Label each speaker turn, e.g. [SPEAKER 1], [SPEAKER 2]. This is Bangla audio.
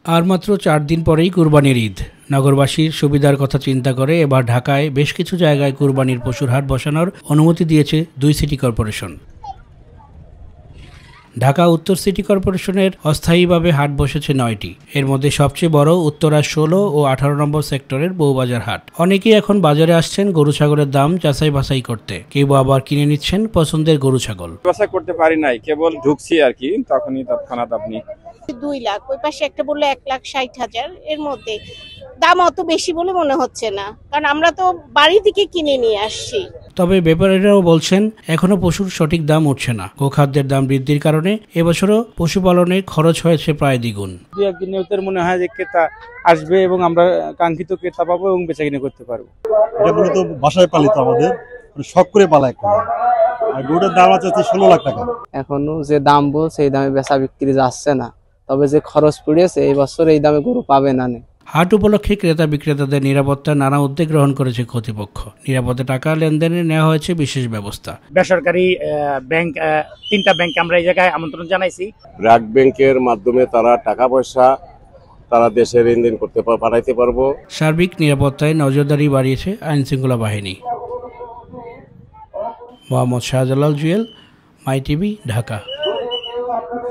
[SPEAKER 1] আর মাত্র 4 দিন পরেই কুরবানির ঈদ। নগরবাসীর সুবিধার কথা চিন্তা করে এবার ঢাকায় বেশ কিছু জায়গায় কুরবানির পশুর হাট বসানোর অনুমতি দিয়েছে 2 সিটি কর্পোরেশন। ঢাকা উত্তর সিটি কর্পোরেশনের অস্থায়ীভাবে হাট বসেছে 9টি। এর মধ্যে সবচেয়ে বড় উত্তরা 16 ও 18 নম্বর সেক্টরের বউবাজার হাট। অনেকেই এখন বাজারে আসছেন গরু ছাগলের দাম যাচাই বাছাই করতে, কেউ আবার কিনে নিচ্ছেন পছন্দের গরু ছাগল।
[SPEAKER 2] বাছাই করতে পারি নাই, কেবল ঢুকছি আর কি, তখনই তৎক্ষণাৎ আপনি
[SPEAKER 3] 2 লাখ, ওই পাশে একটা বললো 1,60,000। এর মধ্যে দাম অত বেশি বলে মনে হচ্ছে না, কারণ আমরা তো বাড়ি থেকে কিনে নিয়ে আসছি।
[SPEAKER 1] তবে ব্যাপারীরাও বলছেন এখনো পশুর সঠিক দাম উঠছে না। গোখাদ্যের দাম বৃদ্ধির কারণে এবছরও পশুপালনে খরচ হয়েছে প্রায় দ্বিগুণ।
[SPEAKER 2] একদিনের মনে হয় যে ক্রেতা আসবে এবং আমরা কাঙ্ক্ষিত ক্রেতা পাবো এবং বেচাকিনি করতে পারবো।
[SPEAKER 4] এটা মূলত বাসায় পালিত, আমাদের শখ করে পালায় করা। আর গরুটার দাম আছে 16 লাখ টাকা।
[SPEAKER 5] এখনো যে দাম বলছে এই দামে বেচা বিক্রি যাচ্ছে না, তবে যে খরচ পড়েছে এই বছর এই দামে গরু পাবে না।
[SPEAKER 1] হাট উপলক্ষে ক্রেতা বিক্রেতাদের নিরাপত্তার নানা উদ্যোগ গ্রহণ করেছে কর্তৃপক্ষ। নিরাপদে টাকা লেনদেনে নেওয়া হয়েছে বিশেষ ব্যবস্থা।
[SPEAKER 6] বেসরকারি ব্যাংক 3টা ব্যাংকে আমরা এই জায়গায় আমন্ত্রণ জানাইছি।
[SPEAKER 7] ব্র্যাক ব্যাংকের মাধ্যমে তারা টাকা পয়সা তারা দেশে লেনদেন করতে পাঠাইতে পারবো।
[SPEAKER 1] সার্বিক নিরাপত্তায় নজরদারি বাড়িয়েছে আইন শৃঙ্খলা বাহিনী। মোহাম্মদ শাহজালাল জুয়েল, মাই টিভি, ঢাকা।